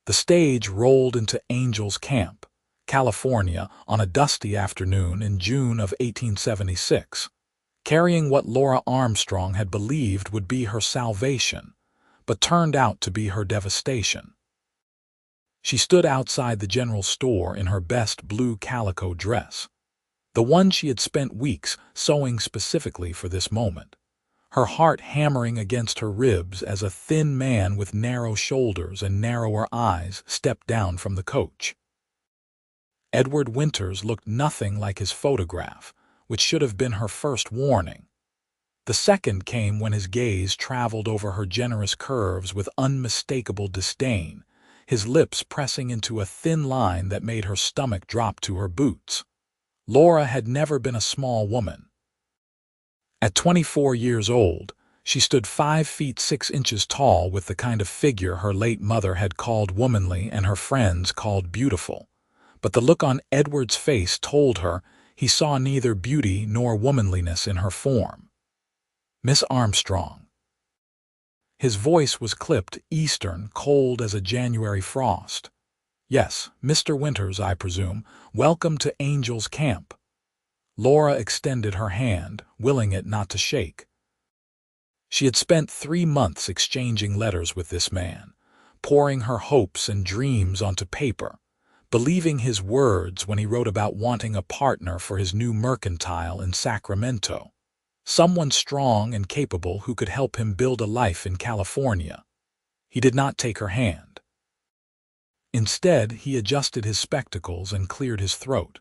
The stage rolled into Angel's Camp, California, on a dusty afternoon in June of 1876, carrying what Laura Armstrong had believed would be her salvation, but turned out to be her devastation. She stood outside the general store in her best blue calico dress, the one she had spent weeks sewing specifically for this moment, her heart hammering against her ribs as a thin man with narrow shoulders and narrower eyes stepped down from the coach. Edward Winters looked nothing like his photograph, which should have been her first warning. The second came when his gaze traveled over her generous curves with unmistakable disdain, his lips pressing into a thin line that made her stomach drop to her boots. Laura had never been a small woman. At 24 years old, she stood 5 feet 6 inches tall with the kind of figure her late mother had called womanly and her friends called beautiful. But the look on Edward's face told her he saw neither beauty nor womanliness in her form. "Miss Armstrong." His voice was clipped, Eastern, cold as a January frost. "Yes, Mr. Winters, I presume. Welcome to Angel's Camp." Laura extended her hand, willing it not to shake. She had spent 3 months exchanging letters with this man, pouring her hopes and dreams onto paper, believing his words when he wrote about wanting a partner for his new mercantile in Sacramento, someone strong and capable who could help him build a life in California. He did not take her hand. Instead, he adjusted his spectacles and cleared his throat.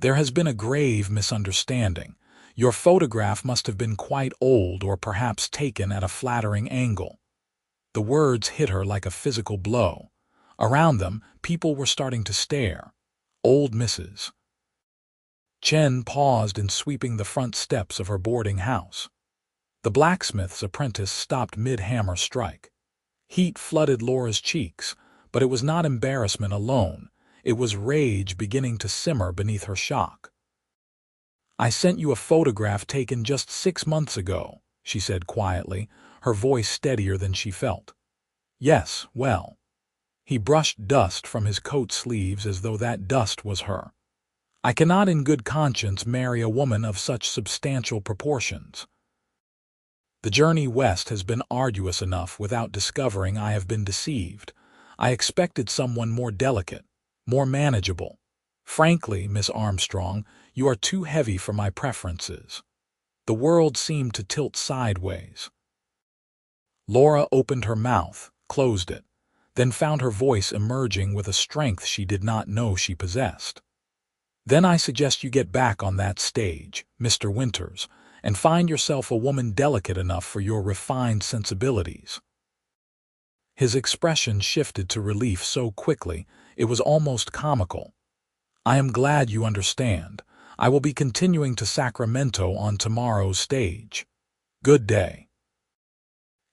"There has been a grave misunderstanding. Your photograph must have been quite old or perhaps taken at a flattering angle." The words hit her like a physical blow. Around them, people were starting to stare. Old Mrs. Chen paused in sweeping the front steps of her boarding house. The blacksmith's apprentice stopped mid-hammer strike. Heat flooded Laura's cheeks, but it was not embarrassment alone. It was rage beginning to simmer beneath her shock. "I sent you a photograph taken just 6 months ago," she said quietly, her voice steadier than she felt. "Yes, well." He brushed dust from his coat sleeves as though that dust was her. "I cannot in good conscience marry a woman of such substantial proportions. The journey west has been arduous enough without discovering I have been deceived. I expected someone more delicate, more manageable. Frankly, Miss Armstrong, you are too heavy for my preferences." The world seemed to tilt sideways. Laura opened her mouth, closed it, then found her voice emerging with a strength she did not know she possessed. "Then I suggest you get back on that stage, Mr. Winters, and find yourself a woman delicate enough for your refined sensibilities." His expression shifted to relief so quickly it was almost comical. "I am glad you understand. I will be continuing to Sacramento on tomorrow's stage. Good day."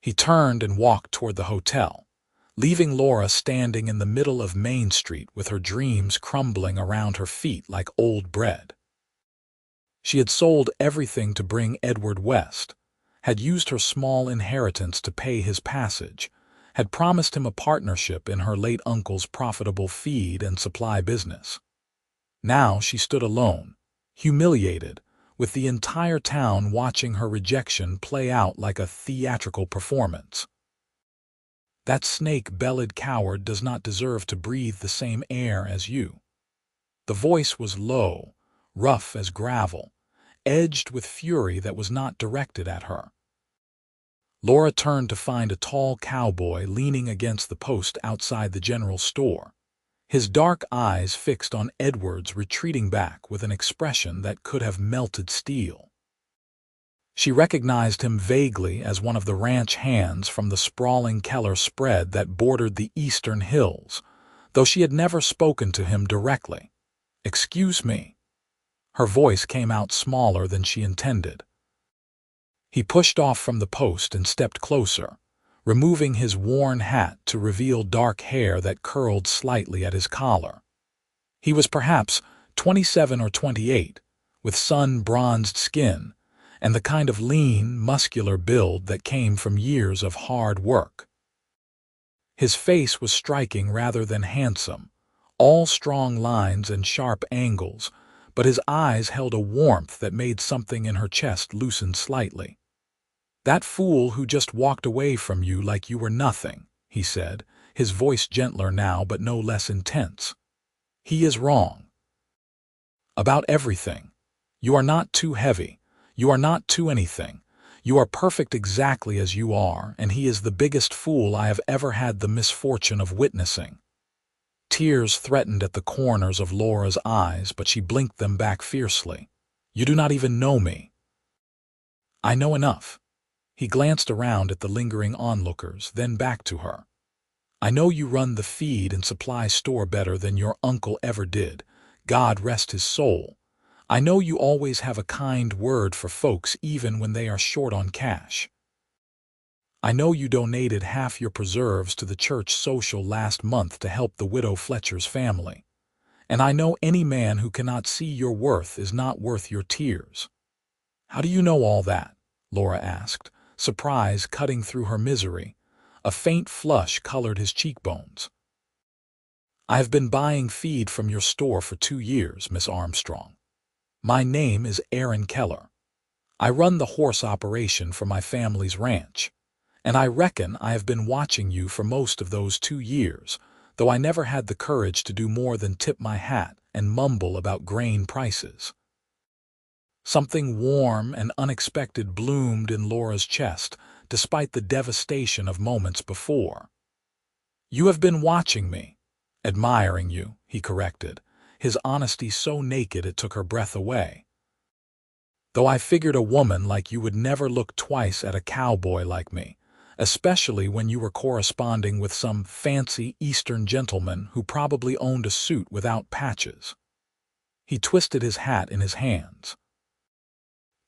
He turned and walked toward the hotel, leaving Laura standing in the middle of Main Street with her dreams crumbling around her feet like old bread. She had sold everything to bring Edward west, had used her small inheritance to pay his passage, had promised him a partnership in her late uncle's profitable feed and supply business. Now she stood alone, humiliated, with the entire town watching her rejection play out like a theatrical performance. "That snake-bellied coward does not deserve to breathe the same air as you." The voice was low, rough as gravel, edged with fury that was not directed at her. Laura turned to find a tall cowboy leaning against the post outside the general store, his dark eyes fixed on Edward's retreating back with an expression that could have melted steel. She recognized him vaguely as one of the ranch hands from the sprawling Keller spread that bordered the eastern hills, though she had never spoken to him directly. "Excuse me." Her voice came out smaller than she intended. He pushed off from the post and stepped closer, removing his worn hat to reveal dark hair that curled slightly at his collar. He was perhaps 27 or 28, with sun-bronzed skin, and the kind of lean, muscular build that came from years of hard work. His face was striking rather than handsome, all strong lines and sharp angles, but his eyes held a warmth that made something in her chest loosen slightly. "That fool who just walked away from you like you were nothing," he said, his voice gentler now but no less intense. "He is wrong. About everything. You are not too heavy. You are not too anything. You are perfect exactly as you are, and he is the biggest fool I have ever had the misfortune of witnessing." Tears threatened at the corners of Laura's eyes, but she blinked them back fiercely. "You do not even know me." "I know enough." He glanced around at the lingering onlookers, then back to her. "I know you run the feed and supply store better than your uncle ever did. God rest his soul. I know you always have a kind word for folks even when they are short on cash. I know you donated half your preserves to the church social last month to help the widow Fletcher's family. And I know any man who cannot see your worth is not worth your tears." "How do you know all that?" Laura asked, surprise cutting through her misery. A faint flush colored his cheekbones. "I have been buying feed from your store for 2 years, Miss Armstrong. My name is Aaron Keller. I run the horse operation for my family's ranch, and I reckon I have been watching you for most of those 2 years, though I never had the courage to do more than tip my hat and mumble about grain prices." Something warm and unexpected bloomed in Laura's chest, despite the devastation of moments before. "You have been watching me. Admiring you," he corrected, his honesty so naked it took her breath away. "Though I figured a woman like you would never look twice at a cowboy like me, especially when you were corresponding with some fancy Eastern gentleman who probably owned a suit without patches." He twisted his hat in his hands.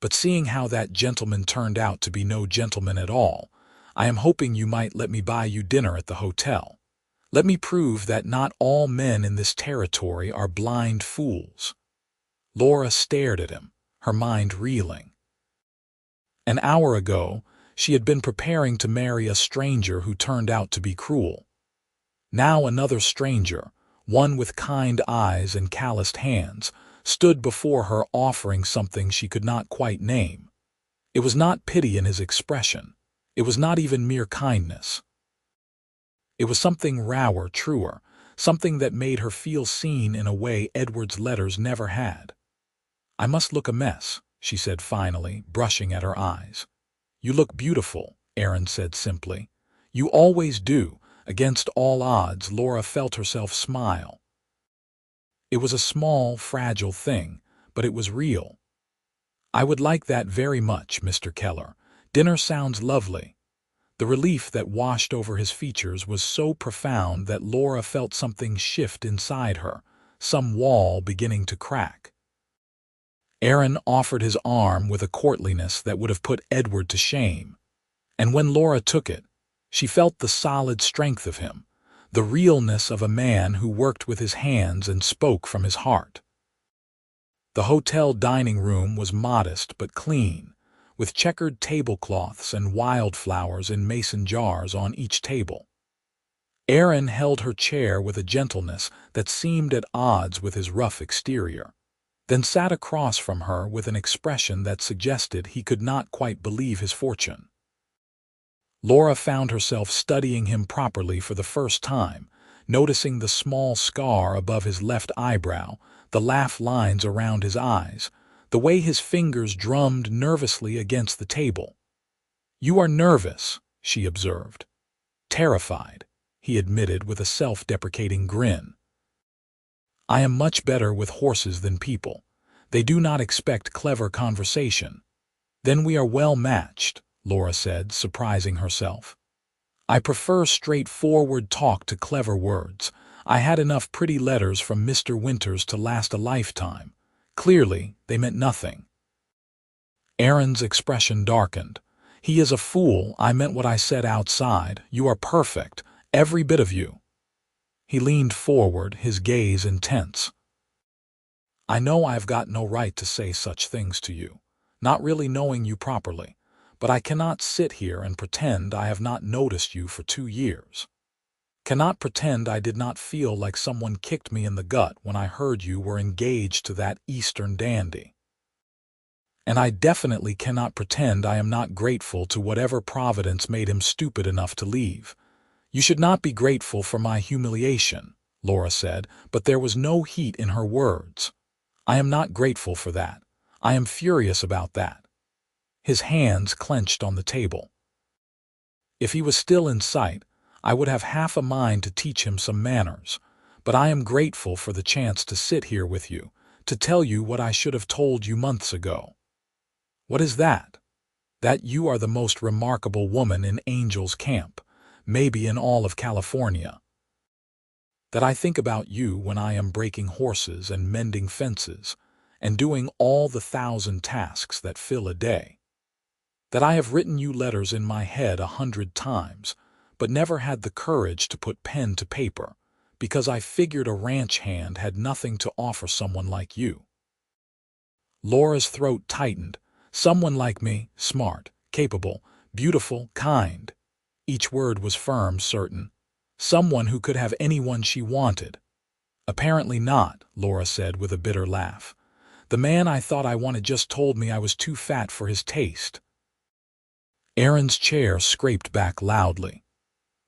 "But seeing how that gentleman turned out to be no gentleman at all, I am hoping you might let me buy you dinner at the hotel. Let me prove that not all men in this territory are blind fools." Laura stared at him, her mind reeling. An hour ago, she had been preparing to marry a stranger who turned out to be cruel. Now another stranger, one with kind eyes and calloused hands, stood before her offering something she could not quite name. It was not pity in his expression. It was not even mere kindness. It was something rawer, truer, something that made her feel seen in a way Edward's letters never had. "I must look a mess," she said finally, brushing at her eyes. "You look beautiful," Aaron said simply. "You always do." Against all odds, Laura felt herself smile. It was a small, fragile thing, but it was real. "I would like that very much, Mr. Keller. Dinner sounds lovely." The relief that washed over his features was so profound that Laura felt something shift inside her, some wall beginning to crack. Aaron offered his arm with a courtliness that would have put Edward to shame. And when Laura took it, she felt the solid strength of him, the realness of a man who worked with his hands and spoke from his heart. The hotel dining room was modest but clean, with checkered tablecloths and wildflowers in mason jars on each table. Aaron held her chair with a gentleness that seemed at odds with his rough exterior, then sat across from her with an expression that suggested he could not quite believe his fortune. Laura found herself studying him properly for the first time, noticing the small scar above his left eyebrow, the laugh lines around his eyes, the way his fingers drummed nervously against the table. "You are nervous," she observed. "Terrified," he admitted with a self-deprecating grin. "I am much better with horses than people. They do not expect clever conversation." "Then we are well matched," Laura said, surprising herself. "I prefer straightforward talk to clever words. I had enough pretty letters from Mr. Winters to last a lifetime. Clearly, they meant nothing." Aaron's expression darkened. "He is a fool. I meant what I said outside. You are perfect, every bit of you." He leaned forward, his gaze intense. "I know I've got no right to say such things to you, not really knowing you properly, but I cannot sit here and pretend I have not noticed you for 2 years. Cannot pretend I did not feel like someone kicked me in the gut when I heard you were engaged to that Eastern dandy. And I definitely cannot pretend I am not grateful to whatever providence made him stupid enough to leave. You should not be grateful for my humiliation, Laura said, but there was no heat in her words. I am not grateful for that. I am furious about that. His hands clenched on the table. If he was still in sight, I would have half a mind to teach him some manners, but I am grateful for the chance to sit here with you, to tell you what I should have told you months ago. What is that? That you are the most remarkable woman in Angel's Camp, maybe in all of California. That I think about you when I am breaking horses and mending fences, and doing all the 1,000 tasks that fill a day. That I have written you letters in my head 100 times, but never had the courage to put pen to paper, because I figured a ranch hand had nothing to offer someone like you. Laura's throat tightened. Someone like me, smart, capable, beautiful, kind. Each word was firm, certain. Someone who could have anyone she wanted. Apparently not, Laura said with a bitter laugh. The man I thought I wanted just told me I was too fat for his taste. Aaron's chair scraped back loudly.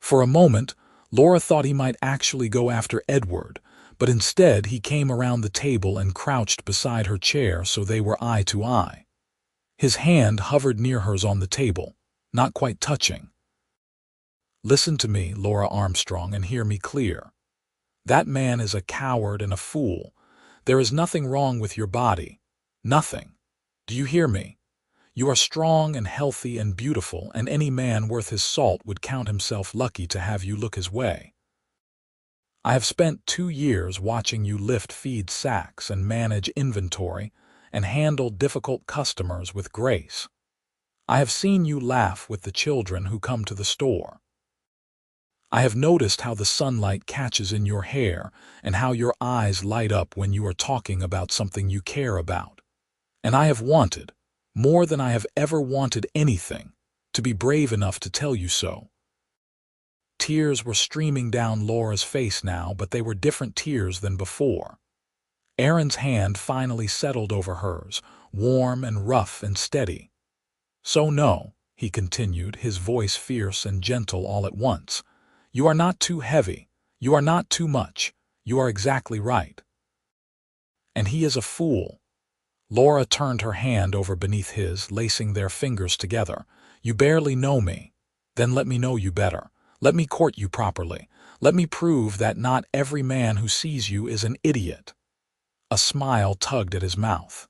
For a moment, Laura thought he might actually go after Edward, but instead he came around the table and crouched beside her chair so they were eye to eye. His hand hovered near hers on the table, not quite touching. Listen to me, Laura Armstrong, and hear me clear. That man is a coward and a fool. There is nothing wrong with your body. Nothing. Do you hear me? You are strong and healthy and beautiful, and any man worth his salt would count himself lucky to have you look his way. I have spent 2 years watching you lift feed sacks and manage inventory and handle difficult customers with grace. I have seen you laugh with the children who come to the store. I have noticed how the sunlight catches in your hair and how your eyes light up when you are talking about something you care about. And I have wanted, more than I have ever wanted anything, to be brave enough to tell you so. Tears were streaming down Laura's face now, but they were different tears than before. Aaron's hand finally settled over hers, warm and rough and steady. So no, he continued, his voice fierce and gentle all at once. You are not too heavy. You are not too much. You are exactly right. And he is a fool. Laura turned her hand over beneath his, lacing their fingers together. You barely know me. Then let me know you better. Let me court you properly. Let me prove that not every man who sees you is an idiot. A smile tugged at his mouth.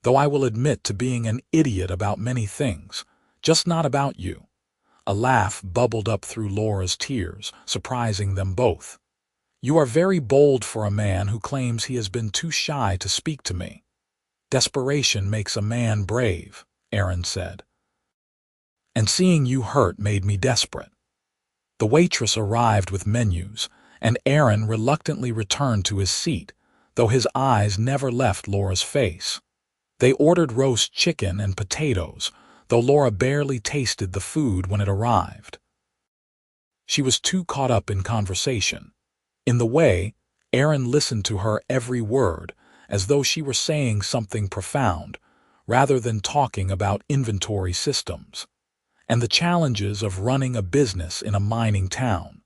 Though I will admit to being an idiot about many things, just not about you. A laugh bubbled up through Laura's tears, surprising them both. You are very bold for a man who claims he has been too shy to speak to me. Desperation makes a man brave, Aaron said. And seeing you hurt made me desperate. The waitress arrived with menus, and Aaron reluctantly returned to his seat, though his eyes never left Laura's face. They ordered roast chicken and potatoes, though Laura barely tasted the food when it arrived. She was too caught up in conversation. In the way, Aaron listened to her every word, as though she were saying something profound, rather than talking about inventory systems and the challenges of running a business in a mining town.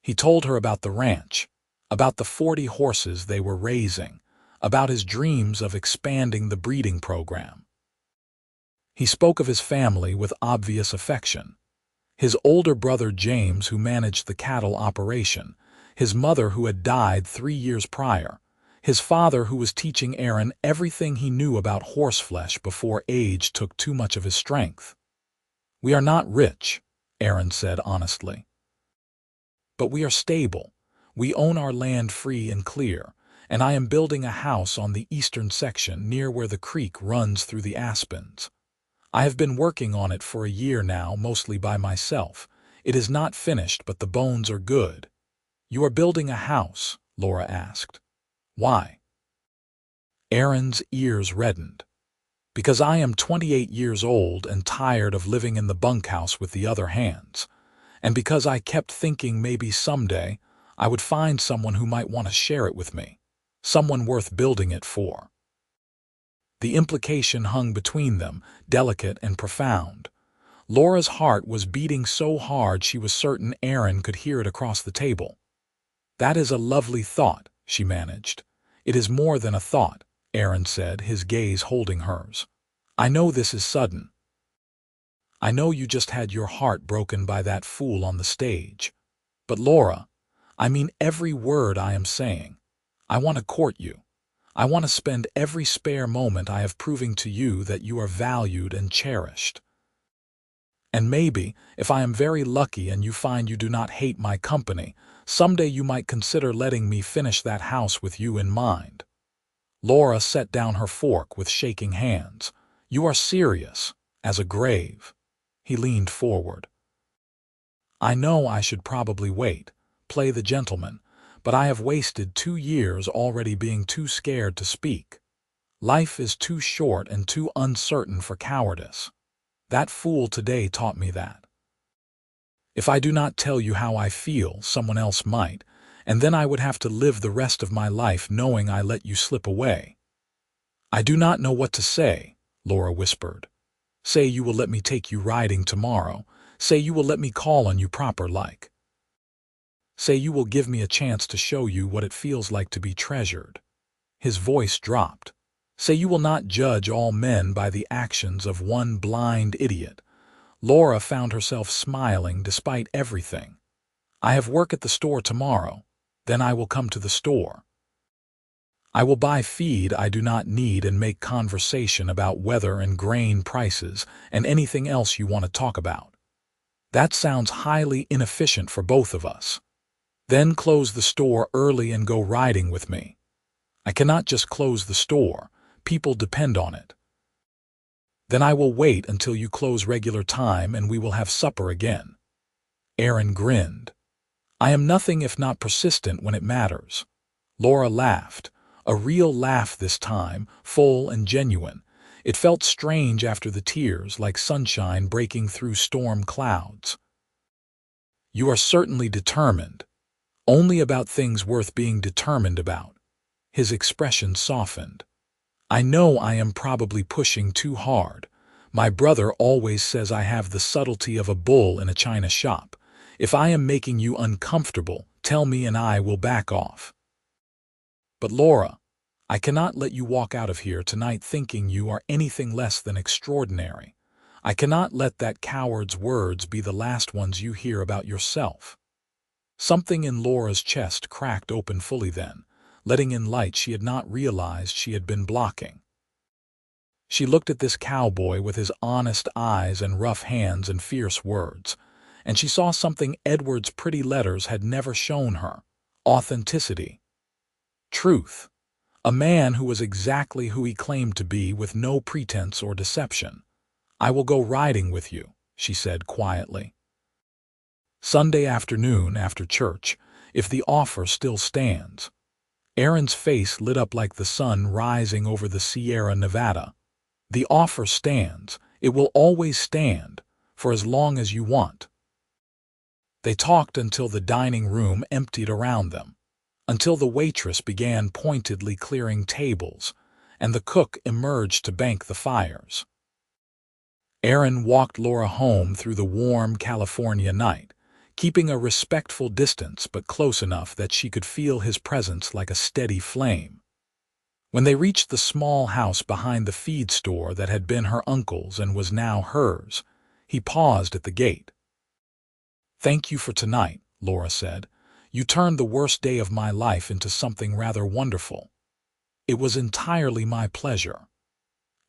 He told her about the ranch, about the 40 horses they were raising, about his dreams of expanding the breeding program. He spoke of his family with obvious affection. His older brother James, who managed the cattle operation, his mother who had died 3 years prior, his father who was teaching Aaron everything he knew about horseflesh before age took too much of his strength. We are not rich, Aaron said honestly. But we are stable. We own our land free and clear, and I am building a house on the eastern section near where the creek runs through the aspens. I have been working on it for a year now, mostly by myself. It is not finished, but the bones are good. You are building a house, Laura asked. Why? Aaron's ears reddened. Because I am 28 years old and tired of living in the bunkhouse with the other hands, And because I kept thinking maybe someday I would find someone who might want to share it with me, someone worth building it for. The implication hung between them, delicate and profound. Laura's heart was beating so hard she was certain Aaron could hear it across the table. "That is a lovely thought," she managed. "It is more than a thought," Aaron said, his gaze holding hers. "I know this is sudden. I know you just had your heart broken by that fool on the stage. But Laura, I mean every word I am saying. I want to court you. I want to spend every spare moment I have proving to you that you are valued and cherished. And maybe, if I am very lucky and you find you do not hate my company, someday you might consider letting me finish that house with you in mind." Laura set down her fork with shaking hands. "You are serious, as a grave." He leaned forward. "I know I should probably wait, play the gentleman, but I have wasted 2 years already being too scared to speak. Life is too short and too uncertain for cowardice. That fool today taught me that. If I do not tell you how I feel, someone else might, and then I would have to live the rest of my life knowing I let you slip away." "I do not know what to say," Laura whispered. "Say you will let me take you riding tomorrow. Say you will let me call on you proper-like. Say you will give me a chance to show you what it feels like to be treasured." His voice dropped. "Say you will not judge all men by the actions of one blind idiot." Laura found herself smiling despite everything. "I have work at the store tomorrow. Then I will come to the store. I will buy feed I do not need and make conversation about weather and grain prices and anything else you want to talk about. That sounds highly inefficient for both of us. Then close the store early and go riding with me." "I cannot just close the store. People depend on it." "Then I will wait until you close regular time and we will have supper again." Aaron grinned. "I am nothing if not persistent when it matters." Laura laughed, a real laugh this time, full and genuine. It felt strange after the tears, like sunshine breaking through storm clouds. "You are certainly determined. Only about things worth being determined about." His expression softened. "I know I am probably pushing too hard. My brother always says I have the subtlety of a bull in a china shop. If I am making you uncomfortable, tell me and I will back off. But Laura, I cannot let you walk out of here tonight thinking you are anything less than extraordinary. I cannot let that coward's words be the last ones you hear about yourself." Something in Laura's chest cracked open fully then, letting in light she had not realized she had been blocking. She looked at this cowboy with his honest eyes and rough hands and fierce words, and she saw something Edward's pretty letters had never shown her: authenticity. Truth. A man who was exactly who he claimed to be with no pretense or deception. "I will go riding with you," she said quietly. "Sunday afternoon after church, if the offer still stands." Aaron's face lit up like the sun rising over the Sierra Nevada. "The offer stands. It will always stand, for as long as you want." They talked until the dining room emptied around them, until the waitress began pointedly clearing tables, and the cook emerged to bank the fires. Aaron walked Laura home through the warm California night, keeping a respectful distance but close enough that she could feel his presence like a steady flame. When they reached the small house behind the feed store that had been her uncle's and was now hers, he paused at the gate. "Thank you for tonight," Laura said. "You turned the worst day of my life into something rather wonderful." "It was entirely my pleasure."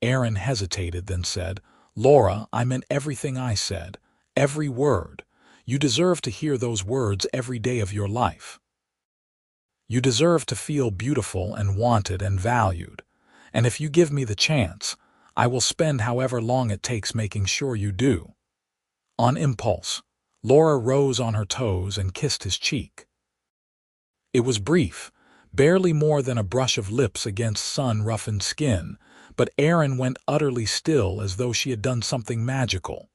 Aaron hesitated, then said, "Laura, I meant everything I said, every word. You deserve to hear those words every day of your life. You deserve to feel beautiful and wanted and valued, and if you give me the chance, I will spend however long it takes making sure you do." On impulse, Laura rose on her toes and kissed his cheek. It was brief, barely more than a brush of lips against sun-roughened skin, but Aaron went utterly still as though she had done something magical.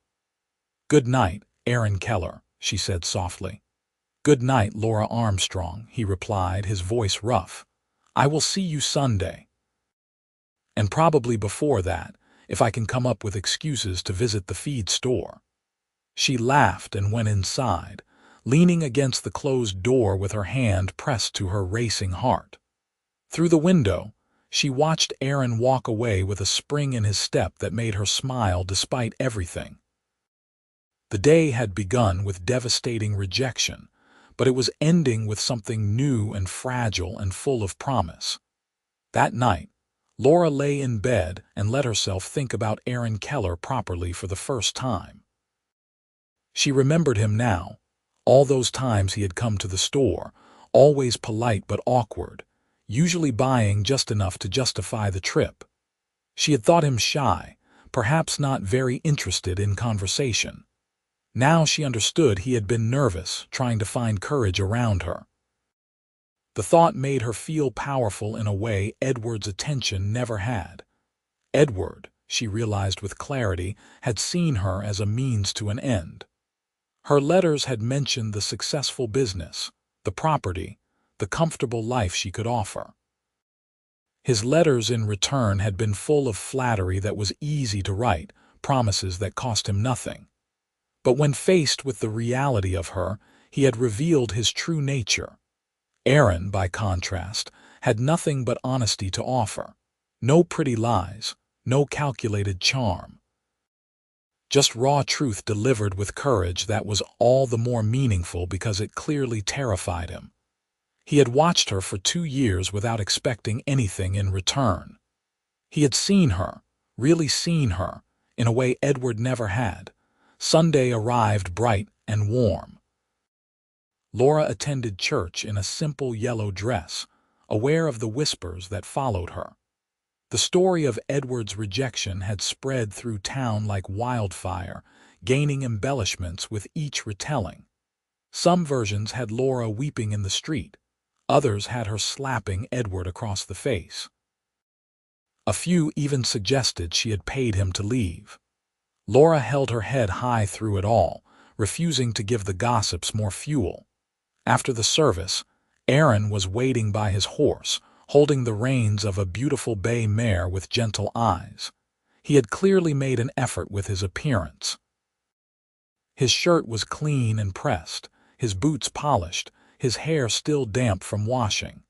"Good night, Aaron Keller," she said softly. "Good night, Laura Armstrong," he replied, his voice rough. "I will see you Sunday. And probably before that, if I can come up with excuses to visit the feed store." She laughed and went inside, leaning against the closed door with her hand pressed to her racing heart. Through the window, she watched Aaron walk away with a spring in his step that made her smile despite everything. The day had begun with devastating rejection, but it was ending with something new and fragile and full of promise. That night, Laura lay in bed and let herself think about Aaron Keller properly for the first time. She remembered him now, all those times he had come to the store, always polite but awkward, usually buying just enough to justify the trip. She had thought him shy, perhaps not very interested in conversation. Now she understood he had been nervous, trying to find courage around her. The thought made her feel powerful in a way Edward's attention never had. Edward, she realized with clarity, had seen her as a means to an end. Her letters had mentioned the successful business, the property, the comfortable life she could offer. His letters in return had been full of flattery that was easy to write, promises that cost him nothing. But when faced with the reality of her, he had revealed his true nature. Aaron, by contrast, had nothing but honesty to offer. No pretty lies, no calculated charm. Just raw truth delivered with courage that was all the more meaningful because it clearly terrified him. He had watched her for 2 years without expecting anything in return. He had seen her, really seen her, in a way Edward never had. Sunday arrived bright and warm. Laura attended church in a simple yellow dress, aware of the whispers that followed her. The story of Edward's rejection had spread through town like wildfire, gaining embellishments with each retelling. Some versions had Laura weeping in the street, others had her slapping Edward across the face. A few even suggested she had paid him to leave. Laura held her head high through it all, refusing to give the gossips more fuel. After the service, Aaron was waiting by his horse, holding the reins of a beautiful bay mare with gentle eyes. He had clearly made an effort with his appearance. His shirt was clean and pressed, his boots polished, his hair still damp from washing.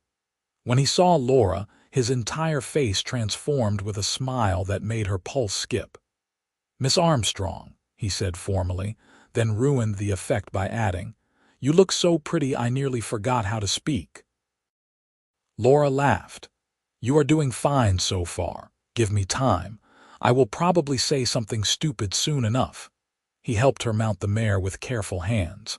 When he saw Laura, his entire face transformed with a smile that made her pulse skip. "Miss Armstrong," he said formally, then ruined the effect by adding, "You look so pretty I nearly forgot how to speak." Laura laughed. "You are doing fine so far. Give me time. I will probably say something stupid soon enough." He helped her mount the mare with careful hands.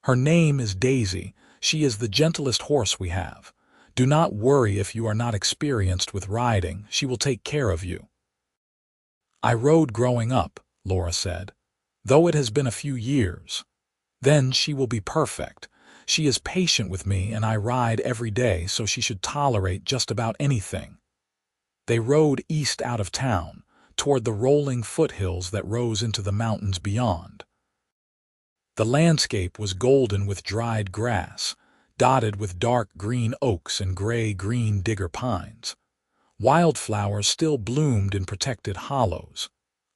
"Her name is Daisy. She is the gentlest horse we have. Do not worry if you are not experienced with riding. She will take care of you." "I rode growing up," Laura said, "though it has been a few years. Then she will be perfect. She is patient with me and I ride every day, so she should tolerate just about anything." They rode east out of town, toward the rolling foothills that rose into the mountains beyond. The landscape was golden with dried grass, dotted with dark green oaks and gray-green digger pines. Wildflowers still bloomed in protected hollows,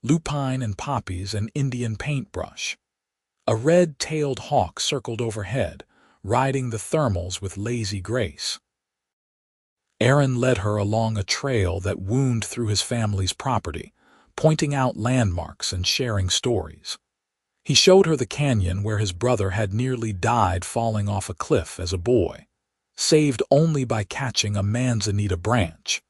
lupine and poppies and Indian paintbrush. A red-tailed hawk circled overhead, riding the thermals with lazy grace. Aaron led her along a trail that wound through his family's property, pointing out landmarks and sharing stories. He showed her the canyon where his brother had nearly died falling off a cliff as a boy, saved only by catching a manzanita branch.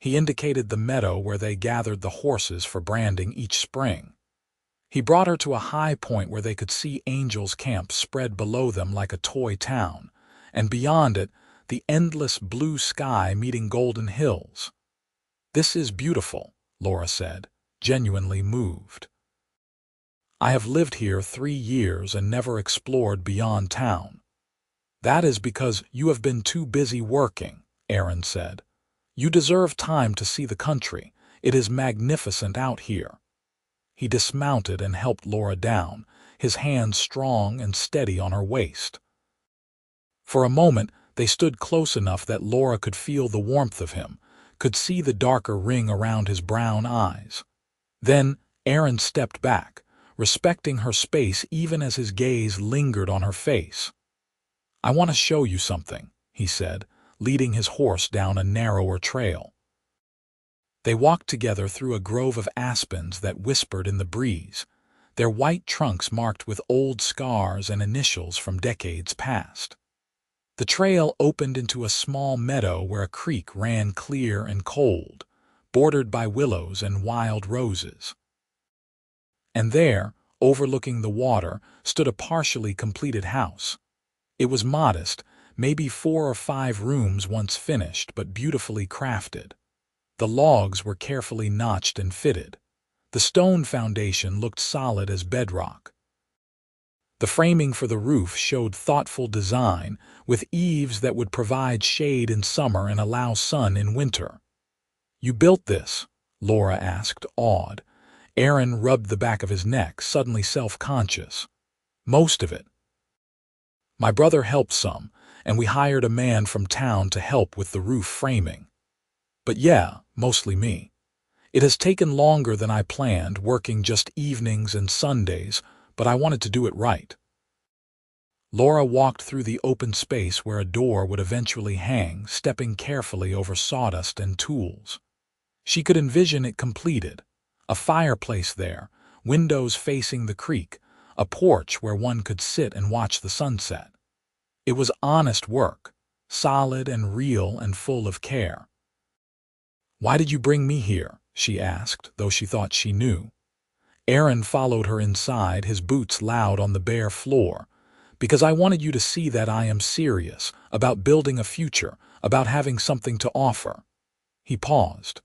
He indicated the meadow where they gathered the horses for branding each spring. He brought her to a high point where they could see Angel's Camp spread below them like a toy town, and beyond it, the endless blue sky meeting golden hills. "This is beautiful," Laura said, genuinely moved. "I have lived here 3 years and never explored beyond town." "That is because you have been too busy working," Aaron said. "You deserve time to see the country. It is magnificent out here." He dismounted and helped Laura down, his hand strong and steady on her waist. For a moment, they stood close enough that Laura could feel the warmth of him, could see the darker ring around his brown eyes. Then Aaron stepped back, respecting her space even as his gaze lingered on her face. "I want to show you something," he said, leading his horse down a narrower trail. They walked together through a grove of aspens that whispered in the breeze, their white trunks marked with old scars and initials from decades past. The trail opened into a small meadow where a creek ran clear and cold, bordered by willows and wild roses. And there, overlooking the water, stood a partially completed house. It was modest, maybe 4 or 5 rooms once finished, but beautifully crafted. The logs were carefully notched and fitted. The stone foundation looked solid as bedrock. The framing for the roof showed thoughtful design, with eaves that would provide shade in summer and allow sun in winter. "You built this?" Laura asked, awed. Aaron rubbed the back of his neck, suddenly self-conscious. "Most of it. My brother helped some, and we hired a man from town to help with the roof framing. But yeah, mostly me. It has taken longer than I planned, working just evenings and Sundays, but I wanted to do it right." Laura walked through the open space where a door would eventually hang, stepping carefully over sawdust and tools. She could envision it completed. A fireplace there, windows facing the creek, a porch where one could sit and watch the sunset. It was honest work, solid and real and full of care. "Why did you bring me here?" she asked, though she thought she knew. Aaron followed her inside, his boots loud on the bare floor. "Because I wanted you to see that I am serious, about building a future, about having something to offer." He paused.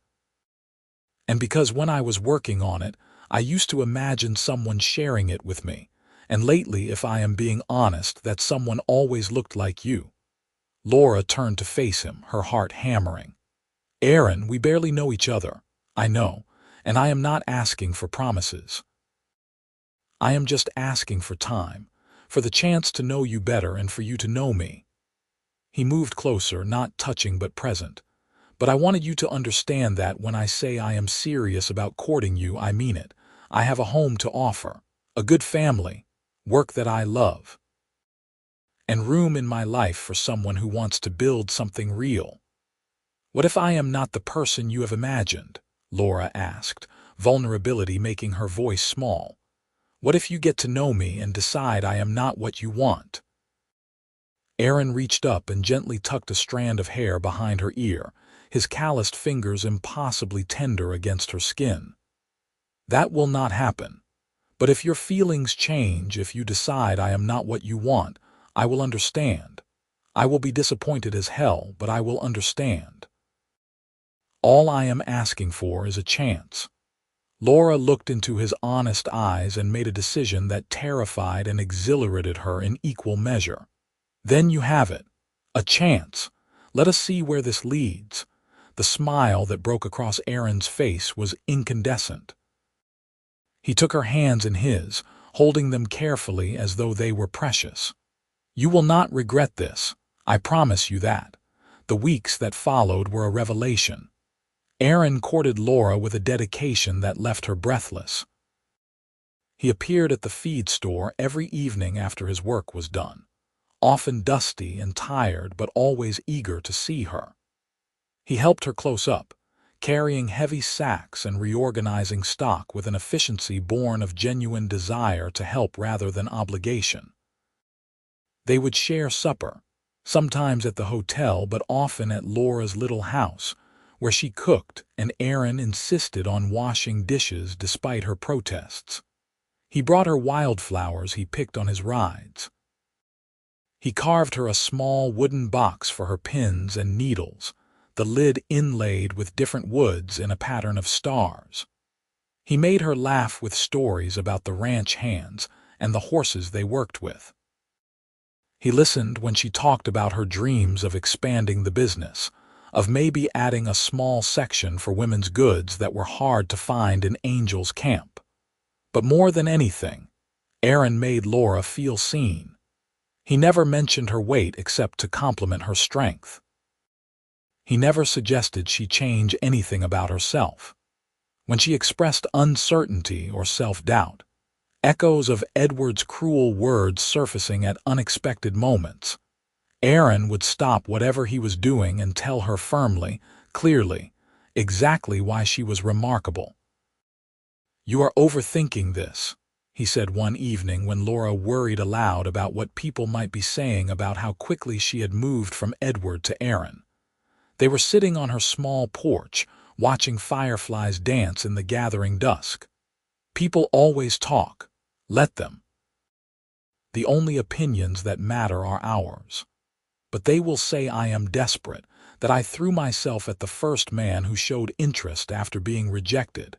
"And because when I was working on it, I used to imagine someone sharing it with me, and lately, if I am being honest, that someone always looked like you." Laura turned to face him, her heart hammering. "Aaron, we barely know each other. I know, and I am not asking for promises. I am just asking for time, for the chance to know you better and for you to know me." He moved closer, not touching but present. "But I wanted you to understand that when I say I am serious about courting you, I mean it. I have a home to offer, a good family, work that I love, and room in my life for someone who wants to build something real." "What if I am not the person you have imagined?" Laura asked, vulnerability making her voice small. "What if you get to know me and decide I am not what you want?" Aaron reached up and gently tucked a strand of hair behind her ear, his calloused fingers impossibly tender against her skin. "That will not happen. But if your feelings change, if you decide I am not what you want, I will understand. I will be disappointed as hell, but I will understand. All I am asking for is a chance." Laura looked into his honest eyes and made a decision that terrified and exhilarated her in equal measure. "Then you have it. A chance. Let us see where this leads." The smile that broke across Aaron's face was incandescent. He took her hands in his, holding them carefully as though they were precious. "You will not regret this. I promise you that." The weeks that followed were a revelation. Aaron courted Laura with a dedication that left her breathless. He appeared at the feed store every evening after his work was done, often dusty and tired but always eager to see her. He helped her close up, carrying heavy sacks and reorganizing stock with an efficiency born of genuine desire to help rather than obligation. They would share supper, sometimes at the hotel but often at Laura's little house, where she cooked and Aaron insisted on washing dishes despite her protests. He brought her wildflowers he picked on his rides. He carved her a small wooden box for her pins and needles, the lid inlaid with different woods in a pattern of stars. He made her laugh with stories about the ranch hands and the horses they worked with. He listened when she talked about her dreams of expanding the business, of maybe adding a small section for women's goods that were hard to find in Angel's Camp. But more than anything, Aaron made Laura feel seen. He never mentioned her weight except to compliment her strength. He never suggested she change anything about herself. When she expressed uncertainty or self-doubt, echoes of Edward's cruel words surfacing at unexpected moments, Aaron would stop whatever he was doing and tell her firmly, clearly, exactly why she was remarkable. "You are overthinking this," he said one evening when Laura worried aloud about what people might be saying about how quickly she had moved from Edward to Aaron. They were sitting on her small porch, watching fireflies dance in the gathering dusk. "People always talk. Let them. The only opinions that matter are ours. But they will say I am desperate, that I threw myself at the first man who showed interest after being rejected."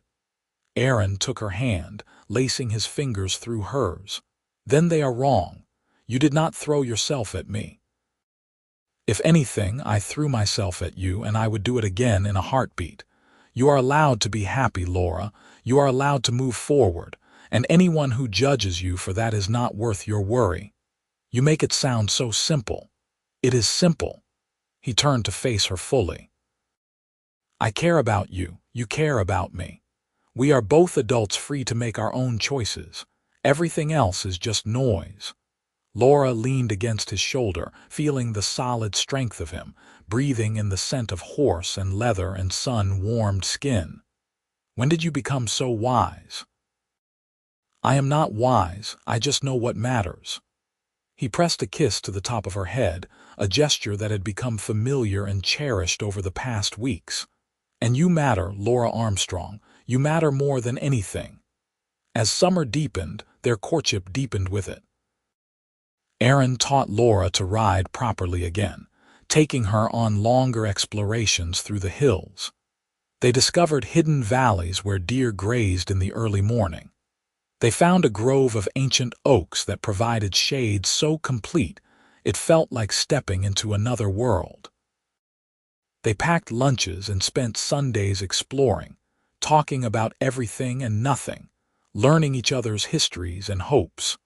Aaron took her hand, lacing his fingers through hers. "Then they are wrong. You did not throw yourself at me. If anything, I threw myself at you, and I would do it again in a heartbeat. You are allowed to be happy, Laura. You are allowed to move forward, and anyone who judges you for that is not worth your worry. You make it sound so simple. It is simple." He turned to face her fully. "I care about you. You care about me. We are both adults free to make our own choices. Everything else is just noise." Laura leaned against his shoulder, feeling the solid strength of him, breathing in the scent of horse and leather and sun-warmed skin. "When did you become so wise?" "I am not wise, I just know what matters." He pressed a kiss to the top of her head, a gesture that had become familiar and cherished over the past weeks. "And you matter, Laura Armstrong. You matter more than anything." As summer deepened, their courtship deepened with it. Aaron taught Laura to ride properly again, taking her on longer explorations through the hills. They discovered hidden valleys where deer grazed in the early morning. They found a grove of ancient oaks that provided shade so complete it felt like stepping into another world. They packed lunches and spent Sundays exploring, talking about everything and nothing, learning each other's histories and hopes.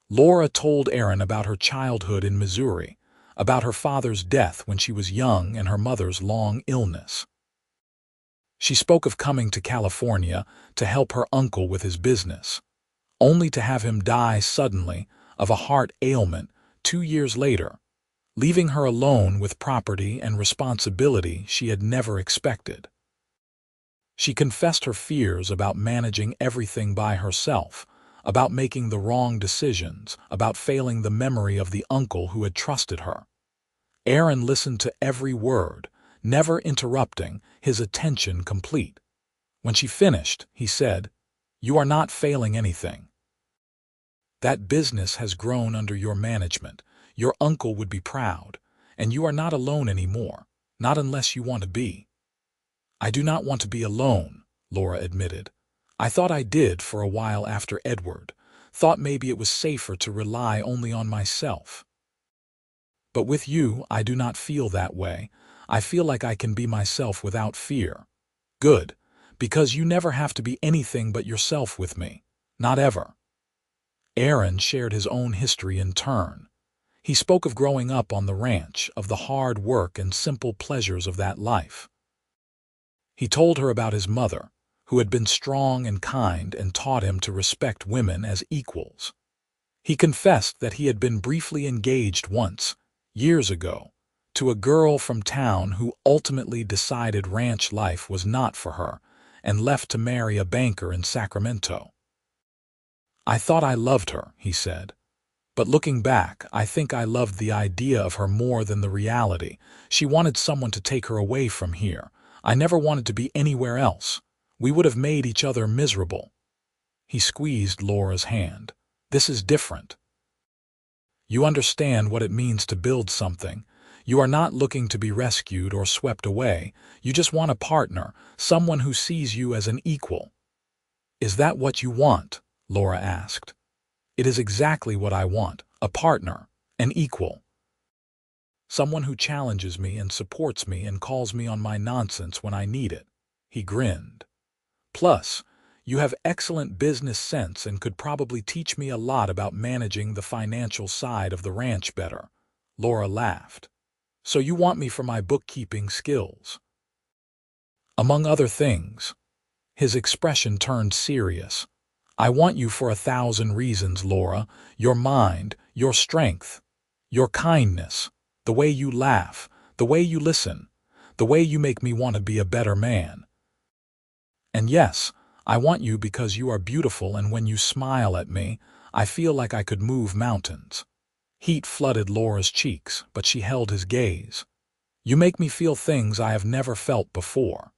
Laura told Aaron about her childhood in Missouri, about her father's death when she was young and her mother's long illness. She spoke of coming to California to help her uncle with his business, only to have him die suddenly of a heart ailment 2 years later, leaving her alone with property and responsibility she had never expected. She confessed her fears about managing everything by herself, about making the wrong decisions, about failing the memory of the uncle who had trusted her. Aaron listened to every word, never interrupting, his attention complete. When she finished, he said, "You are not failing anything. That business has grown under your management. Your uncle would be proud, and you are not alone anymore, not unless you want to be." "I do not want to be alone," Laura admitted. "I thought I did for a while after Edward, thought maybe it was safer to rely only on myself. But with you, I do not feel that way. I feel like I can be myself without fear." "Good, because you never have to be anything but yourself with me. Not ever." Aaron shared his own history in turn. He spoke of growing up on the ranch, of the hard work and simple pleasures of that life. He told her about his mother, who had been strong and kind and taught him to respect women as equals. He confessed that he had been briefly engaged once, years ago, to a girl from town who ultimately decided ranch life was not for her and left to marry a banker in Sacramento. "I thought I loved her," he said. "But looking back, I think I loved the idea of her more than the reality. She wanted someone to take her away from here. I never wanted to be anywhere else. We would have made each other miserable." He squeezed Laura's hand. "This is different. You understand what it means to build something. You are not looking to be rescued or swept away. You just want a partner, someone who sees you as an equal." "Is that what you want?" Laura asked. "It is exactly what I want, a partner, an equal. Someone who challenges me and supports me and calls me on my nonsense when I need it." He grinned. "Plus, You have excellent business sense and could probably teach me a lot about managing the financial side of the ranch better." Laura laughed. "So you want me for my bookkeeping skills?" "Among other things." His expression turned serious. "I want you for 1,000 reasons, Laura. Your mind, your strength, your kindness, the way you laugh, the way you listen, the way you make me want to be a better man. And yes, I want you because you are beautiful, and when you smile at me, I feel like I could move mountains." Heat flooded Laura's cheeks, but she held his gaze. "You make me feel things I have never felt before.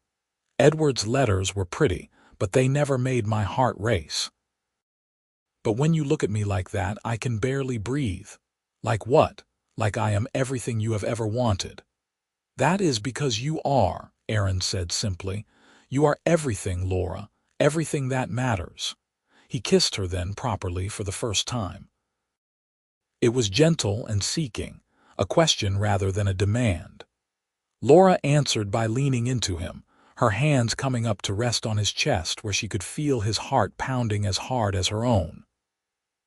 Edward's letters were pretty, but they never made my heart race. But when you look at me like that, I can barely breathe." "Like what?" "Like I am everything you have ever wanted." "That is because you are," Aaron said simply. "You are everything, Laura, everything that matters." He kissed her then properly for the first time. It was gentle and seeking, a question rather than a demand. Laura answered by leaning into him, her hands coming up to rest on his chest where she could feel his heart pounding as hard as her own.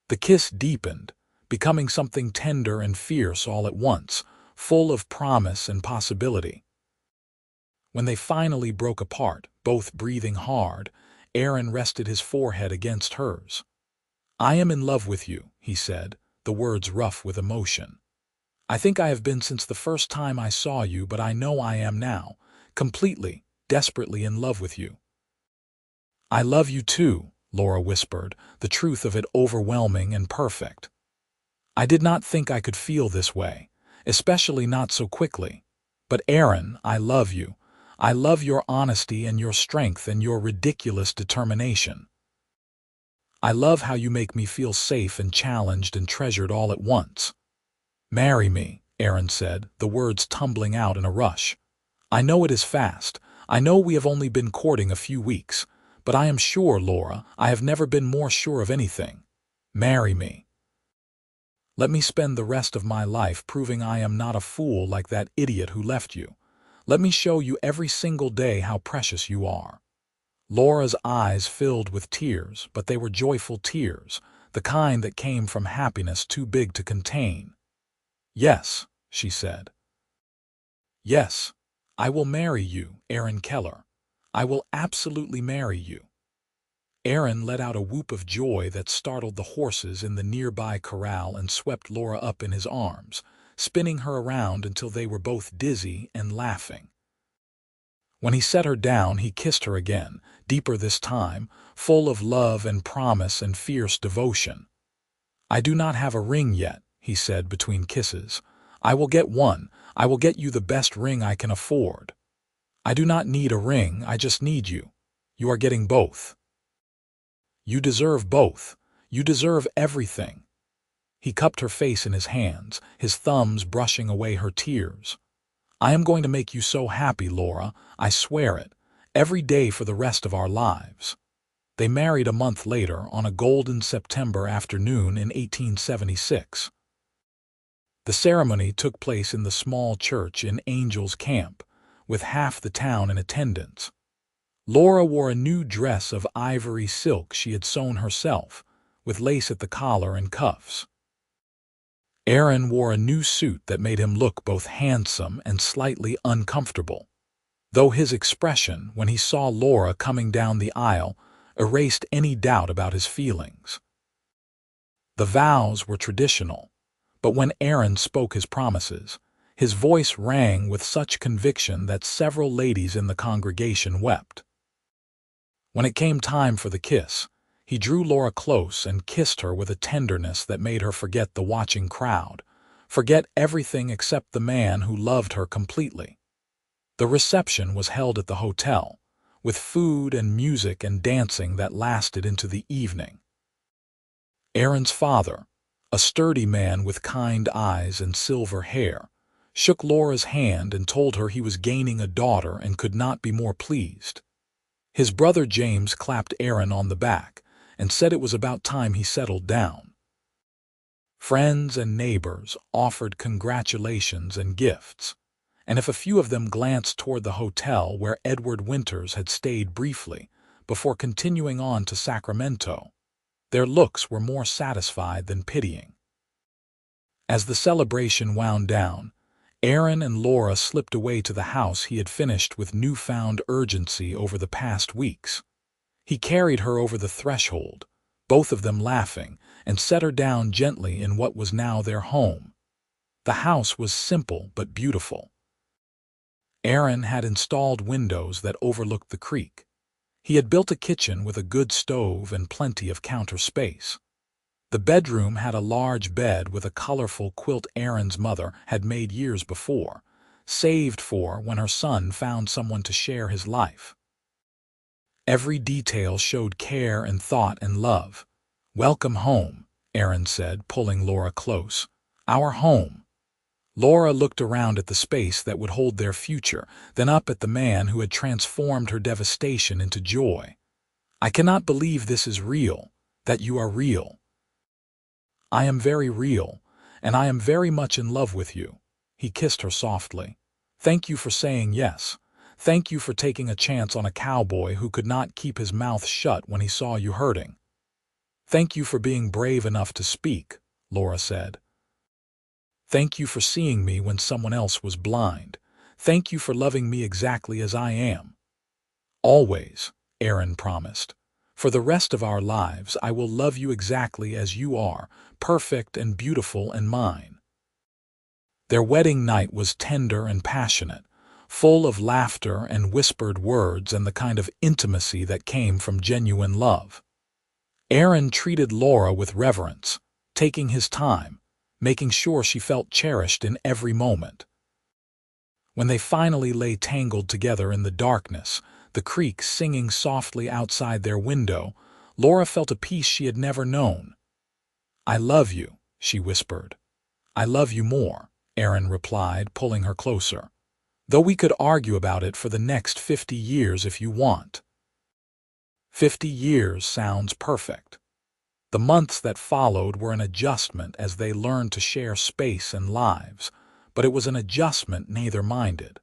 The kiss deepened, becoming something tender and fierce all at once, full of promise and possibility. When they finally broke apart, both breathing hard, Aaron rested his forehead against hers. "I am in love with you," he said, the words rough with emotion. "I think I have been since the first time I saw you, but I know I am now, completely, desperately in love with you." "I love you too," Laura whispered, the truth of it overwhelming and perfect. "I did not think I could feel this way, especially not so quickly. But Aaron, I love you. I love your honesty and your strength and your ridiculous determination. I love how you make me feel safe and challenged and treasured all at once." "Marry me," Aaron said, the words tumbling out in a rush. "I know it is fast. I know we have only been courting a few weeks. But I am sure, Laura, I have never been more sure of anything. Marry me. Let me spend the rest of my life proving I am not a fool like that idiot who left you. Let me show you every single day how precious you are." Laura's eyes filled with tears, but they were joyful tears, the kind that came from happiness too big to contain. "Yes," she said. "Yes, I will marry you, Aaron Keller. I will absolutely marry you." Aaron let out a whoop of joy that startled the horses in the nearby corral and swept Laura up in his arms, spinning her around until they were both dizzy and laughing. When he set her down, he kissed her again, deeper this time, full of love and promise and fierce devotion. "I do not have a ring yet," he said between kisses. "I will get one. I will get you the best ring I can afford. I do not need a ring, I just need you. You are getting both. You deserve both. You deserve everything." He cupped her face in his hands, his thumbs brushing away her tears. "I am going to make you so happy, Laura, I swear it, every day for the rest of our lives." They married a month later on a golden September afternoon in 1876. The ceremony took place in the small church in Angel's Camp, with half the town in attendance. Laura wore a new dress of ivory silk she had sewn herself, with lace at the collar and cuffs. Aaron wore a new suit that made him look both handsome and slightly uncomfortable, though his expression, when he saw Laura coming down the aisle, erased any doubt about his feelings. The vows were traditional, but when Aaron spoke his promises, his voice rang with such conviction that several ladies in the congregation wept. When it came time for the kiss, he drew Laura close and kissed her with a tenderness that made her forget the watching crowd, forget everything except the man who loved her completely. The reception was held at the hotel, with food and music and dancing that lasted into the evening. Aaron's father, a sturdy man with kind eyes and silver hair, shook Laura's hand and told her he was gaining a daughter and could not be more pleased. His brother James clapped Aaron on the back and said it was about time he settled down. Friends and neighbors offered congratulations and gifts, and if a few of them glanced toward the hotel where Edward Winters had stayed briefly, before continuing on to Sacramento. Their looks were more satisfied than pitying. As the celebration wound down, Aaron and Laura slipped away to the house he had finished with newfound urgency over the past weeks. He carried her over the threshold, both of them laughing, and set her down gently in what was now their home. The house was simple but beautiful. Aaron had installed windows that overlooked the creek. He had built a kitchen with a good stove and plenty of counter space. The bedroom had a large bed with a colorful quilt Aaron's mother had made years before, saved for when her son found someone to share his life. Every detail showed care and thought and love. "Welcome home," Aaron said, pulling Laura close. "Our home." Laura looked around at the space that would hold their future, then up at the man who had transformed her devastation into joy. "I cannot believe this is real, that you are real." "I am very real, and I am very much in love with you." He kissed her softly. "Thank you for saying yes. Thank you for taking a chance on a cowboy who could not keep his mouth shut when he saw you hurting." "Thank you for being brave enough to speak," Laura said. "Thank you for seeing me when someone else was blind. Thank you for loving me exactly as I am." "Always," Aaron promised. "For the rest of our lives, I will love you exactly as you are, perfect and beautiful and mine." Their wedding night was tender and passionate, full of laughter and whispered words and the kind of intimacy that came from genuine love. Aaron treated Laura with reverence, taking his time, making sure she felt cherished in every moment. When they finally lay tangled together in the darkness, the creek singing softly outside their window, Laura felt a peace she had never known. "I love you," she whispered. "I love you more," Aaron replied, pulling her closer. "Though we could argue about it for the next 50 years if you want." 50 years sounds perfect. The months that followed were an adjustment as they learned to share space and lives, but it was an adjustment neither minded.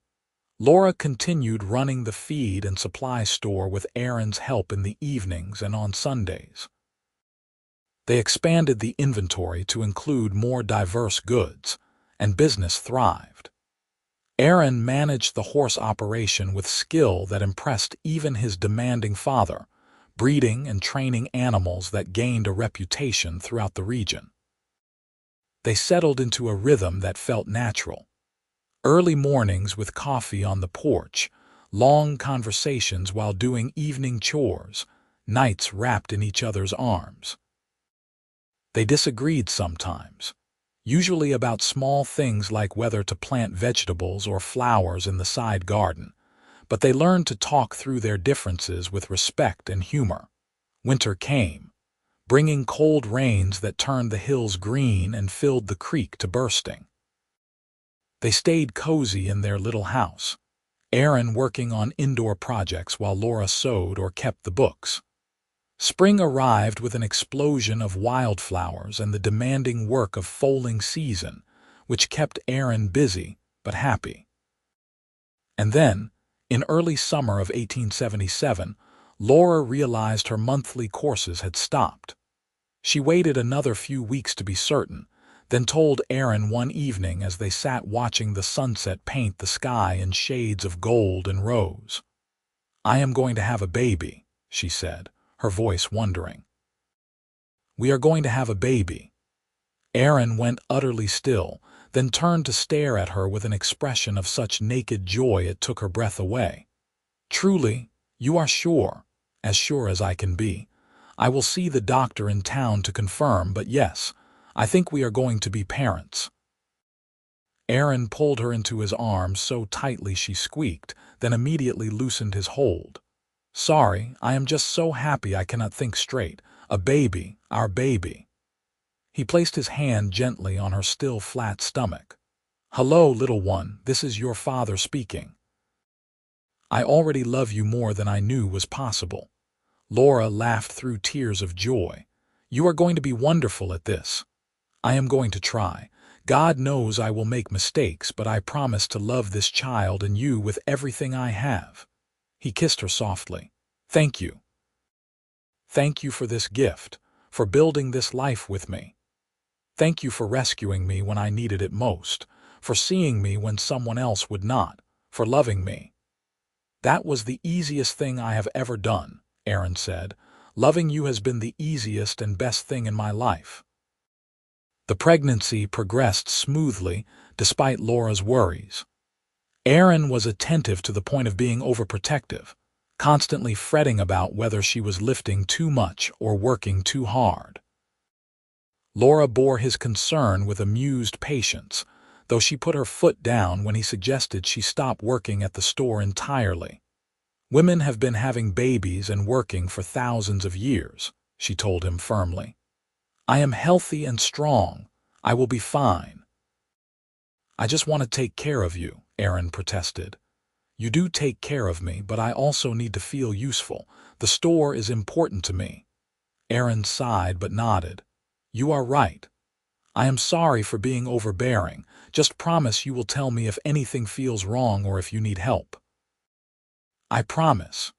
Laura continued running the feed and supply store with Aaron's help in the evenings and on Sundays. They expanded the inventory to include more diverse goods, and business thrived. Aaron managed the horse operation with skill that impressed even his demanding father, breeding and training animals that gained a reputation throughout the region. They settled into a rhythm that felt natural. Early mornings with coffee on the porch, long conversations while doing evening chores, nights wrapped in each other's arms. They disagreed sometimes, usually about small things like whether to plant vegetables or flowers in the side garden, but they learned to talk through their differences with respect and humor. Winter came, bringing cold rains that turned the hills green and filled the creek to bursting. They stayed cozy in their little house, Aaron working on indoor projects while Laura sewed or kept the books. Spring arrived with an explosion of wildflowers and the demanding work of foaling season, which kept Aaron busy but happy. And then, in early summer of 1877, Laura realized her monthly courses had stopped. She waited another few weeks to be certain, then told Aaron one evening as they sat watching the sunset paint the sky in shades of gold and rose. "I am going to have a baby," she said, her voice wondering. "We are going to have a baby." Aaron went utterly still, then turned to stare at her with an expression of such naked joy it took her breath away. "Truly, you are sure as I can be. I will see the doctor in town to confirm, but yes, I think we are going to be parents." Aaron pulled her into his arms so tightly she squeaked, then immediately loosened his hold. "Sorry, I am just so happy I cannot think straight. A baby, our baby." He placed his hand gently on her still flat stomach. "Hello, little one, this is your father speaking. I already love you more than I knew was possible." Laura laughed through tears of joy. "You are going to be wonderful at this." "I am going to try. God knows I will make mistakes, but I promise to love this child and you with everything I have." He kissed her softly. "Thank you. Thank you for this gift, for building this life with me. Thank you for rescuing me when I needed it most, for seeing me when someone else would not, for loving me. That was the easiest thing I have ever done, Aaron said. Loving you has been the easiest and best thing in my life. The pregnancy progressed smoothly, despite Laura's worries. Aaron was attentive to the point of being overprotective, constantly fretting about whether she was lifting too much or working too hard. Laura bore his concern with amused patience, though she put her foot down when he suggested she stop working at the store entirely. Women have been having babies and working for thousands of years, she told him firmly. I am healthy and strong. I will be fine. I just want to take care of you, Aaron protested. You do take care of me, but I also need to feel useful. The store is important to me. Aaron sighed but nodded. You are right. I am sorry for being overbearing. Just promise you will tell me if anything feels wrong or if you need help. I promise.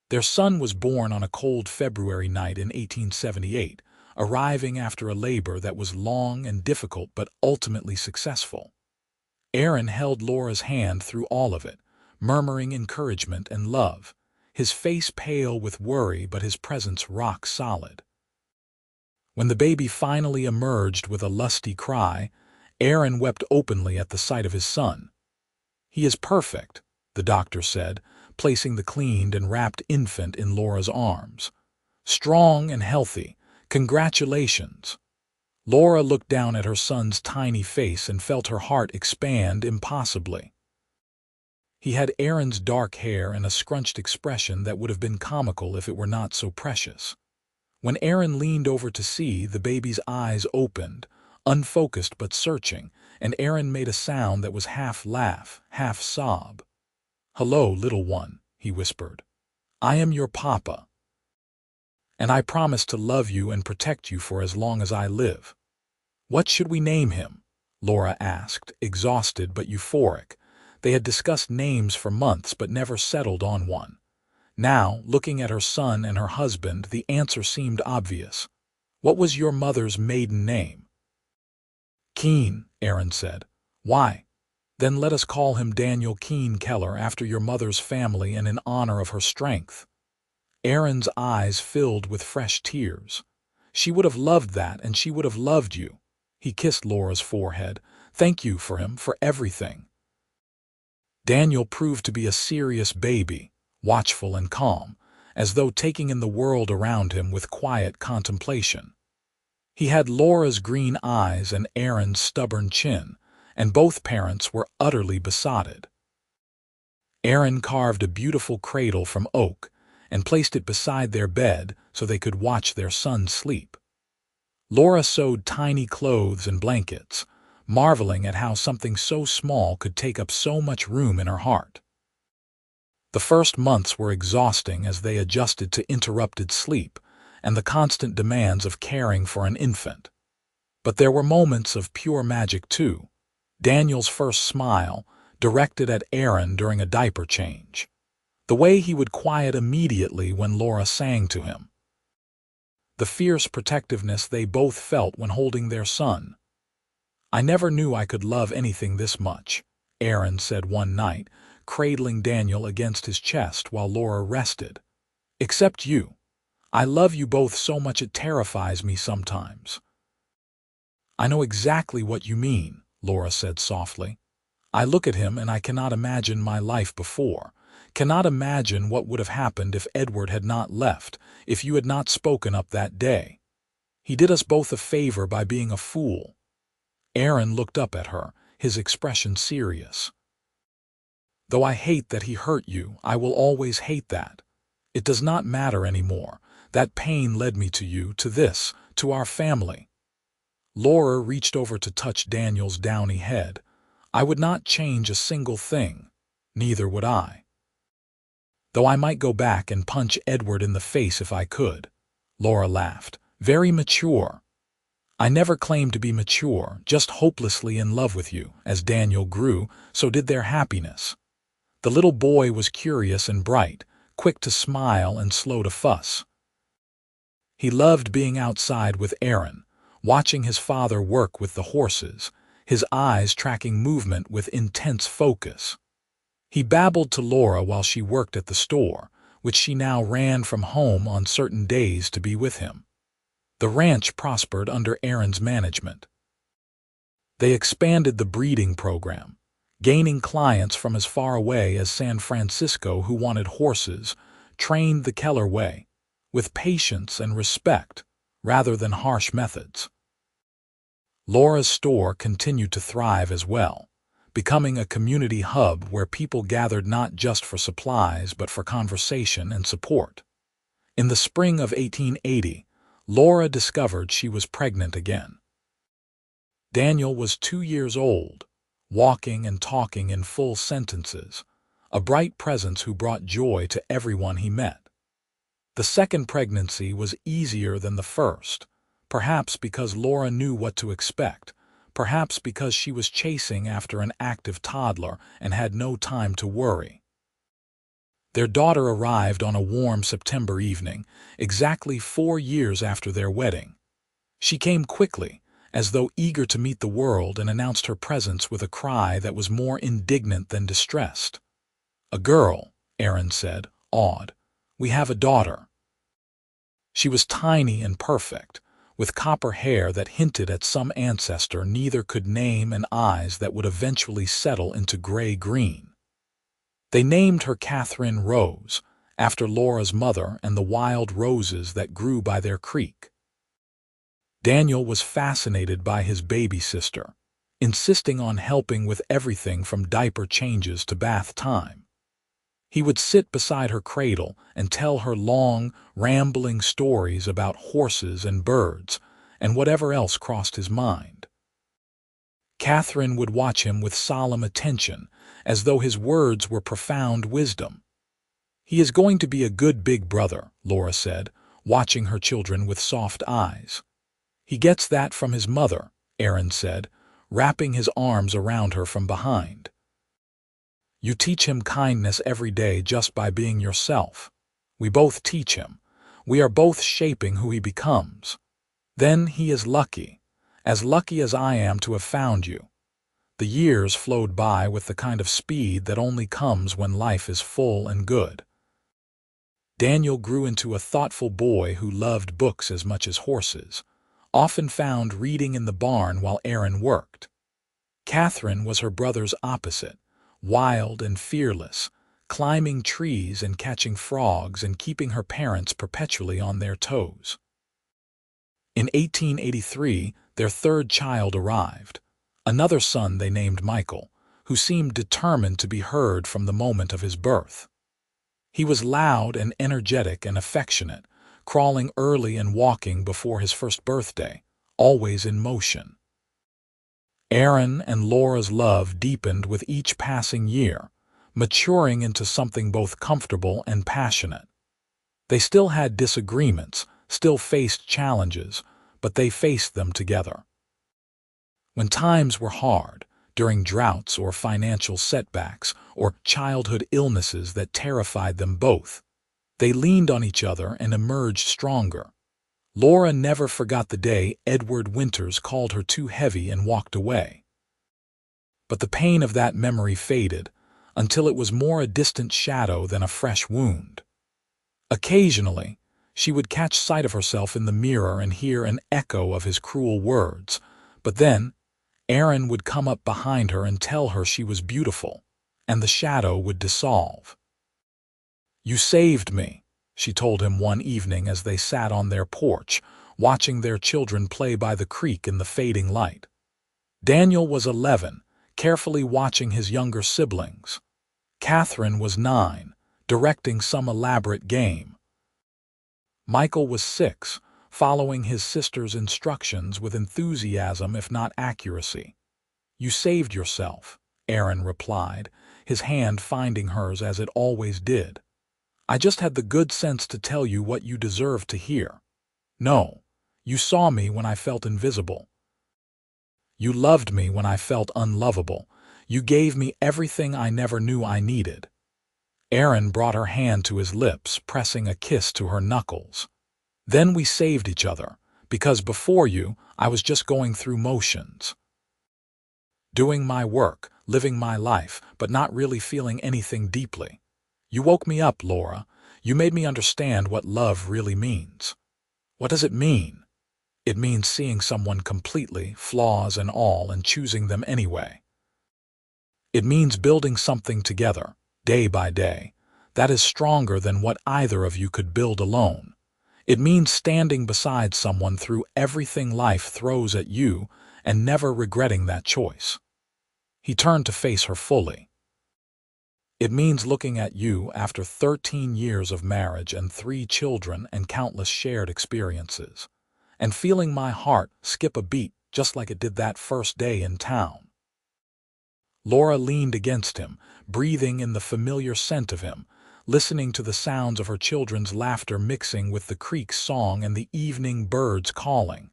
Their son was born on a cold February night in 1878, arriving after a labor that was long and difficult but ultimately successful. Aaron held Laura's hand through all of it, murmuring encouragement and love, his face pale with worry but his presence rock solid. When the baby finally emerged with a lusty cry, Aaron wept openly at the sight of his son. He is perfect, the doctor said, placing the cleaned and wrapped infant in Laura's arms. Strong and healthy. Congratulations. Laura looked down at her son's tiny face and felt her heart expand impossibly. He had Aaron's dark hair and a scrunched expression that would have been comical if it were not so precious. When Aaron leaned over to see, the baby's eyes opened, unfocused but searching, and Aaron made a sound that was half laugh, half sob. Hello, little one, he whispered. I am your papa. And I promise to love you and protect you for as long as I live. What should we name him? Laura asked, exhausted but euphoric. They had discussed names for months but never settled on one. Now, looking at her son and her husband, the answer seemed obvious. What was your mother's maiden name? Keene, Aaron said. Why? Then let us call him Daniel Keene Keller after your mother's family and in honor of her strength. Aaron's eyes filled with fresh tears. She would have loved that, and she would have loved you. He kissed Laura's forehead. Thank you for him, for everything. Daniel proved to be a serious baby, watchful and calm, as though taking in the world around him with quiet contemplation. He had Laura's green eyes and Aaron's stubborn chin, and both parents were utterly besotted. Aaron carved a beautiful cradle from oak and placed it beside their bed so they could watch their son sleep. Laura sewed tiny clothes and blankets, marveling at how something so small could take up so much room in her heart. The first months were exhausting as they adjusted to interrupted sleep and the constant demands of caring for an infant. But there were moments of pure magic too. Daniel's first smile, directed at Aaron during a diaper change. The way he would quiet immediately when Laura sang to him. The fierce protectiveness they both felt when holding their son. I never knew I could love anything this much, Aaron said one night, cradling Daniel against his chest while Laura rested. Except you. I love you both so much it terrifies me sometimes. I know exactly what you mean, Laura said softly. I look at him and I cannot imagine my life before. Cannot imagine what would have happened if Edward had not left, if you had not spoken up that day. He did us both a favor by being a fool. Aaron looked up at her, his expression serious. Though I hate that he hurt you, I will always hate that. It does not matter anymore. That pain led me to you, to this, to our family. Laura reached over to touch Daniel's downy head. I would not change a single thing. Neither would I. Though I might go back and punch Edward in the face if I could. Laura laughed. Very mature. I never claimed to be mature, just hopelessly in love with you. As Daniel grew, so did their happiness. The little boy was curious and bright, quick to smile and slow to fuss. He loved being outside with Aaron, watching his father work with the horses, his eyes tracking movement with intense focus. He babbled to Laura while she worked at the store, which she now ran from home on certain days to be with him. The ranch prospered under Aaron's management. They expanded the breeding program, gaining clients from as far away as San Francisco who wanted horses, trained the Keller way, with patience and respect, rather than harsh methods. Laura's store continued to thrive as well, becoming a community hub where people gathered not just for supplies but for conversation and support. In the spring of 1880, Laura discovered she was pregnant again. Daniel was 2 years old, walking and talking in full sentences, a bright presence who brought joy to everyone he met. The second pregnancy was easier than the first, perhaps because Laura knew what to expect, perhaps because she was chasing after an active toddler and had no time to worry. Their daughter arrived on a warm September evening, exactly 4 years after their wedding. She came quickly, as though eager to meet the world, and announced her presence with a cry that was more indignant than distressed. "A girl," Aaron said, awed. "We have a daughter." She was tiny and perfect, with copper hair that hinted at some ancestor neither could name and eyes that would eventually settle into gray-green. They named her Catherine Rose, after Laura's mother and the wild roses that grew by their creek. Daniel was fascinated by his baby sister, insisting on helping with everything from diaper changes to bath time. He would sit beside her cradle and tell her long, rambling stories about horses and birds and whatever else crossed his mind. Catherine would watch him with solemn attention, as though his words were profound wisdom. "He is going to be a good big brother," Laura said, watching her children with soft eyes. "He gets that from his mother," Aaron said, wrapping his arms around her from behind. "You teach him kindness every day just by being yourself. We both teach him. We are both shaping who he becomes. Then he is lucky as I am to have found you." The years flowed by with the kind of speed that only comes when life is full and good. Daniel grew into a thoughtful boy who loved books as much as horses, often found reading in the barn while Aaron worked. Catherine was her brother's opposite, wild and fearless, climbing trees and catching frogs and keeping her parents perpetually on their toes. In 1883, their third child arrived, another son they named Michael, who seemed determined to be heard from the moment of his birth. He was loud and energetic and affectionate, crawling early and walking before his first birthday, always in motion. Aaron and Laura's love deepened with each passing year, maturing into something both comfortable and passionate. They still had disagreements, still faced challenges, but they faced them together. When times were hard, during droughts or financial setbacks or childhood illnesses that terrified them both, they leaned on each other and emerged stronger. Laura never forgot the day Edward Winters called her too heavy and walked away. But the pain of that memory faded, until it was more a distant shadow than a fresh wound. Occasionally, she would catch sight of herself in the mirror and hear an echo of his cruel words, but then Aaron would come up behind her and tell her she was beautiful, and the shadow would dissolve. "You saved me," she told him one evening as they sat on their porch, watching their children play by the creek in the fading light. Daniel was 11, carefully watching his younger siblings. Catherine was 9, directing some elaborate game. Michael was 6, following his sister's instructions with enthusiasm if not accuracy. "You saved yourself," Aaron replied, his hand finding hers as it always did. "I just had the good sense to tell you what you deserved to hear. No, you saw me when I felt invisible. You loved me when I felt unlovable. You gave me everything I never knew I needed." Aaron brought her hand to his lips, pressing a kiss to her knuckles. Then we saved each other, because before you, I was just going through motions. Doing my work, living my life, but not really feeling anything deeply. You woke me up, Laura. You made me understand what love really means. What does it mean? It means seeing someone completely, flaws and all, and choosing them anyway. It means building something together, day by day, that is stronger than what either of you could build alone. It means standing beside someone through everything life throws at you and never regretting that choice. He turned to face her fully. It means looking at you after 13 years of marriage and 3 children and countless shared experiences, and feeling my heart skip a beat just like it did that first day in town. Laura leaned against him, breathing in the familiar scent of him, listening to the sounds of her children's laughter mixing with the creek's song and the evening birds calling.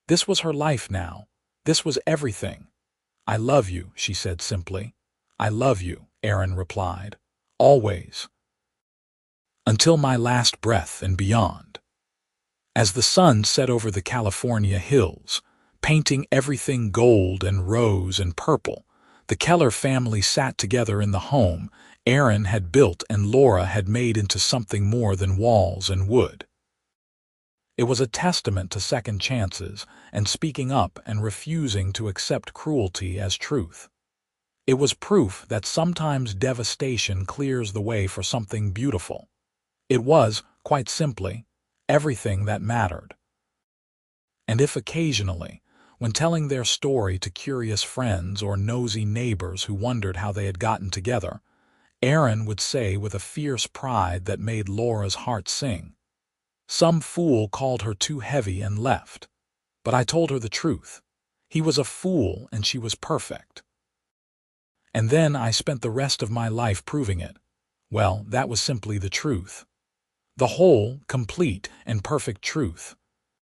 This was her life now. This was everything. "I love you," she said simply. "I love you," Aaron replied. "Always. Until my last breath and beyond." As the sun set over the California hills, painting everything gold and rose and purple, the Keller family sat together in the home Aaron had built and Laura had made into something more than walls and wood. It was a testament to second chances and speaking up and refusing to accept cruelty as truth. It was proof that sometimes devastation clears the way for something beautiful. It was, quite simply, everything that mattered. And if occasionally, when telling their story to curious friends or nosy neighbors who wondered how they had gotten together, Aaron would say with a fierce pride that made Laura's heart sing, "Some fool called her too heavy and left. But I told her the truth. He was a fool and she was perfect. And then I spent the rest of my life proving it. Well, that was simply the truth. The whole, complete, and perfect truth.